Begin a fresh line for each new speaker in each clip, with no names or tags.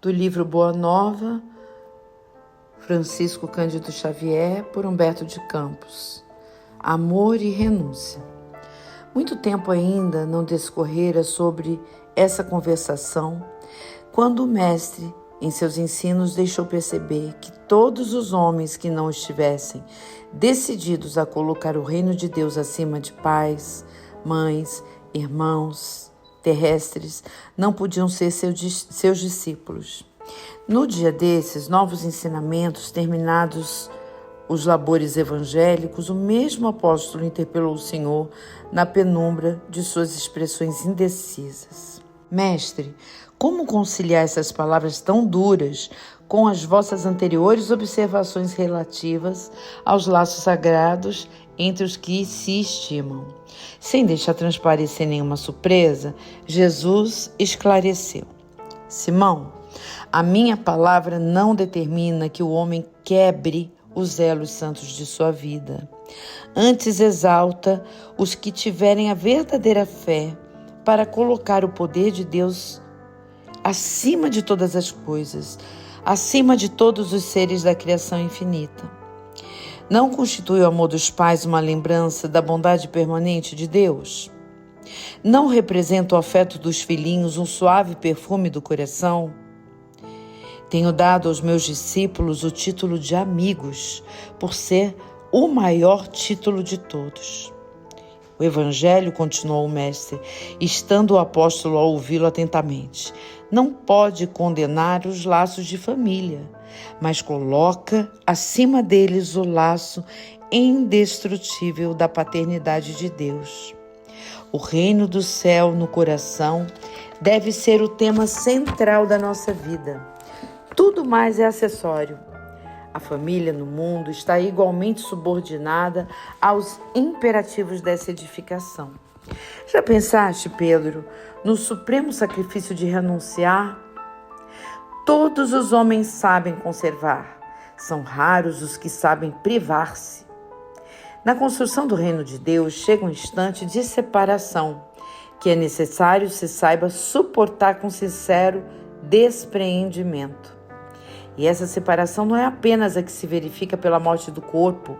do livro Boa Nova, Francisco Cândido Xavier, por Humberto de Campos. Amor e renúncia. Muito tempo ainda não discorrera sobre essa conversação, quando o mestre, em seus ensinos, deixou perceber que todos os homens que não estivessem decididos a colocar o reino de Deus acima de pais, mães, irmãos terrestres, não podiam ser seus discípulos. No dia desses novos ensinamentos, terminados os labores evangélicos, o mesmo apóstolo interpelou o Senhor na penumbra de suas expressões indecisas. Mestre, como conciliar essas palavras tão duras com as vossas anteriores observações relativas aos laços sagrados entre os que se estimam? Sem deixar transparecer nenhuma surpresa, Jesus esclareceu: Simão, a minha palavra não determina que o homem quebre os elos santos de sua vida. Antes exalta os que tiverem a verdadeira fé para colocar o poder de Deus acima de todas as coisas, acima de todos os seres da criação infinita. Não constitui o amor dos pais uma lembrança da bondade permanente de Deus? Não representa o afeto dos filhinhos um suave perfume do coração? Tenho dado aos meus discípulos o título de amigos, por ser o maior título de todos. O Evangelho, continuou o mestre, estando o apóstolo a ouvi-lo atentamente, não pode condenar os laços de família, mas coloca acima deles o laço indestrutível da paternidade de Deus. O reino do céu no coração deve ser o tema central da nossa vida. Tudo mais é acessório. A família no mundo está igualmente subordinada aos imperativos dessa edificação. Já pensaste, Pedro, no supremo sacrifício de renunciar? Todos os homens sabem conservar, são raros os que sabem privar-se. Na construção do reino de Deus chega um instante de separação, que é necessário se saiba suportar com sincero despreendimento. E essa separação não é apenas a que se verifica pela morte do corpo,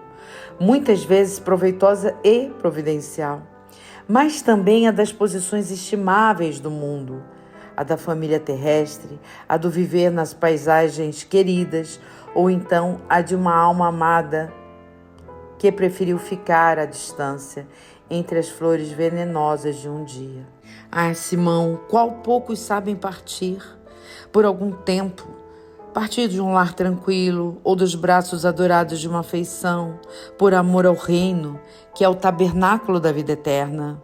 muitas vezes proveitosa e providencial, mas também a das posições estimáveis do mundo, a da família terrestre, a do viver nas paisagens queridas, ou então a de uma alma amada que preferiu ficar à distância entre as flores venenosas de um dia. Ah, Simão, qual poucos sabem partir por algum tempo, partir de um lar tranquilo ou dos braços adorados de uma afeição, por amor ao reino, que é o tabernáculo da vida eterna.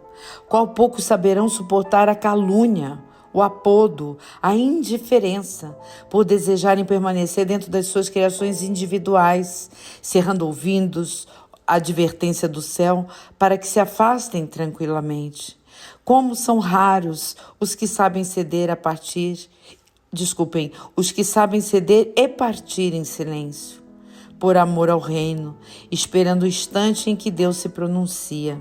Qual poucos saberão suportar a calúnia, o apodo, a indiferença, por desejarem permanecer dentro das suas criações individuais, cerrando ouvidos a advertência do céu para que se afastem tranquilamente. Como são raros os que sabem ceder os que sabem ceder e partir em silêncio, por amor ao reino, esperando o instante em que Deus se pronuncia.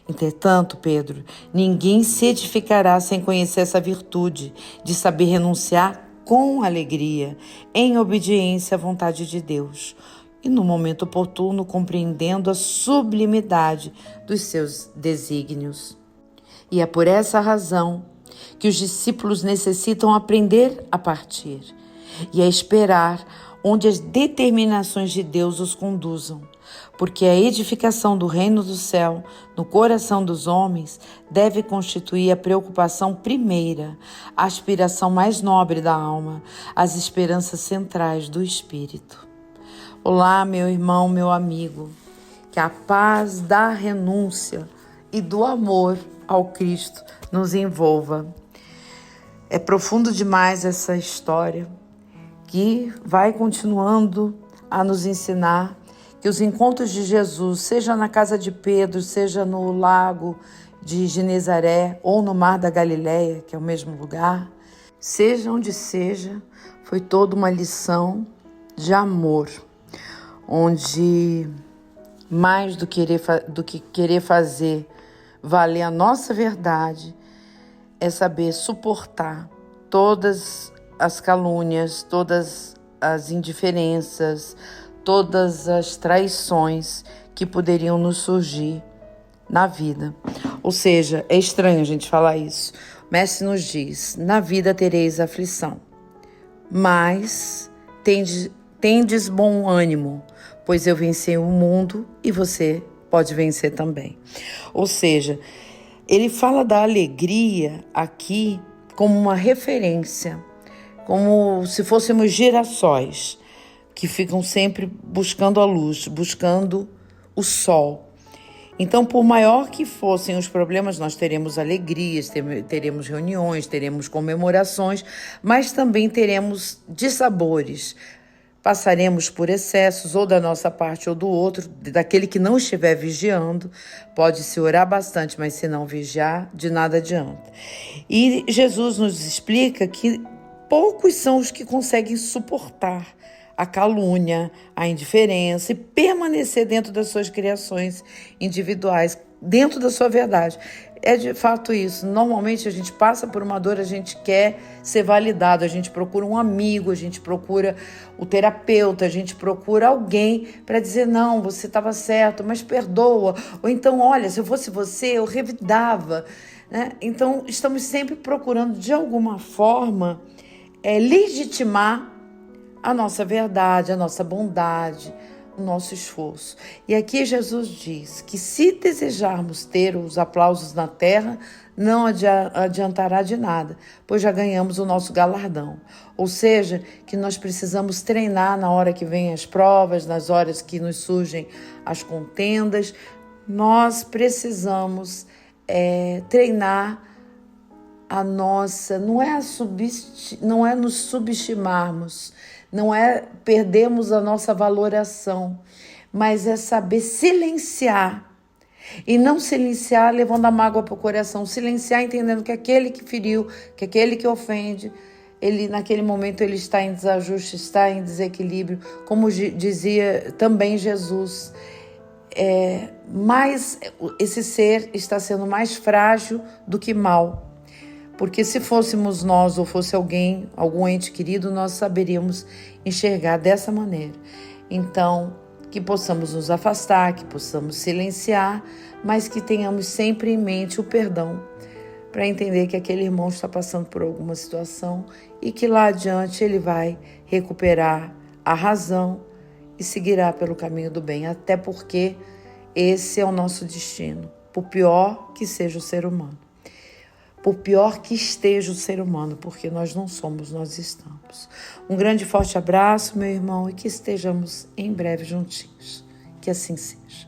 Entretanto, Pedro, ninguém se edificará sem conhecer essa virtude de saber renunciar com alegria, em obediência à vontade de Deus, e no momento oportuno compreendendo a sublimidade dos seus desígnios. E é por essa razão que os discípulos necessitam aprender a partir e a esperar onde as determinações de Deus os conduzam, porque a edificação do reino do céu no coração dos homens deve constituir a preocupação primeira, a aspiração mais nobre da alma, as esperanças centrais do espírito. Olá, meu irmão, meu amigo, que a paz da renúncia e do amor ao Cristo nos envolva. É profundo demais essa história que vai continuando a nos ensinar que os encontros de Jesus, seja na casa de Pedro, seja no lago de Genezaré ou no mar da Galileia, que é o mesmo lugar, seja onde seja, foi toda uma lição de amor, onde mais do que querer fazer valer a nossa verdade, é saber suportar todas as calúnias, todas as indiferenças, todas as traições que poderiam nos surgir na vida. Ou seja, é estranho a gente falar isso. O Mestre nos diz: na vida tereis aflição, mas tendes bom ânimo, pois eu venci o mundo e você pode vencer também. Ou seja, ele fala da alegria aqui como uma referência, como se fôssemos girassóis que ficam sempre buscando a luz, buscando o sol. Então, por maior que fossem os problemas, nós teremos alegrias, teremos reuniões, teremos comemorações, mas também teremos dissabores. Passaremos por excessos, ou da nossa parte ou do outro, daquele que não estiver vigiando. Pode-se orar bastante, mas se não vigiar, de nada adianta. E Jesus nos explica que poucos são os que conseguem suportar a calúnia, a indiferença e permanecer dentro das suas criações individuais, dentro da sua verdade. É de fato isso. Normalmente a gente passa por uma dor, a gente quer ser validado, a gente procura um amigo, a gente procura o terapeuta, a gente procura alguém para dizer: não, você estava certo, mas perdoa. Ou então, olha, se eu fosse você, eu revidava. Né? Então, estamos sempre procurando, de alguma forma, legitimar a nossa verdade, a nossa bondade, o nosso esforço. E aqui Jesus diz que se desejarmos ter os aplausos na terra, não adiantará de nada, pois já ganhamos o nosso galardão. Ou seja, que nós precisamos treinar na hora que vêm as provas, nas horas que nos surgem as contendas. Nós precisamos treinar a nossa, não é nos subestimarmos, não é perdermos a nossa valoração, mas é saber silenciar. E não silenciar levando a mágoa para o coração, silenciar entendendo que aquele que feriu, que aquele que ofende, ele naquele momento ele está em desajuste, está em desequilíbrio, como dizia também Jesus. Mas esse ser está sendo mais frágil do que mal. Porque se fôssemos nós ou fosse algum ente querido, nós saberíamos enxergar dessa maneira. Então, que possamos nos afastar, que possamos silenciar, mas que tenhamos sempre em mente o perdão, para entender que aquele irmão está passando por alguma situação e que lá adiante ele vai recuperar a razão e seguirá pelo caminho do bem, até porque esse é o nosso destino, por pior que seja o ser humano. Por pior que esteja o ser humano, porque nós não somos, nós estamos. Um grande e forte abraço, meu irmão, e que estejamos em breve juntinhos. Que assim seja.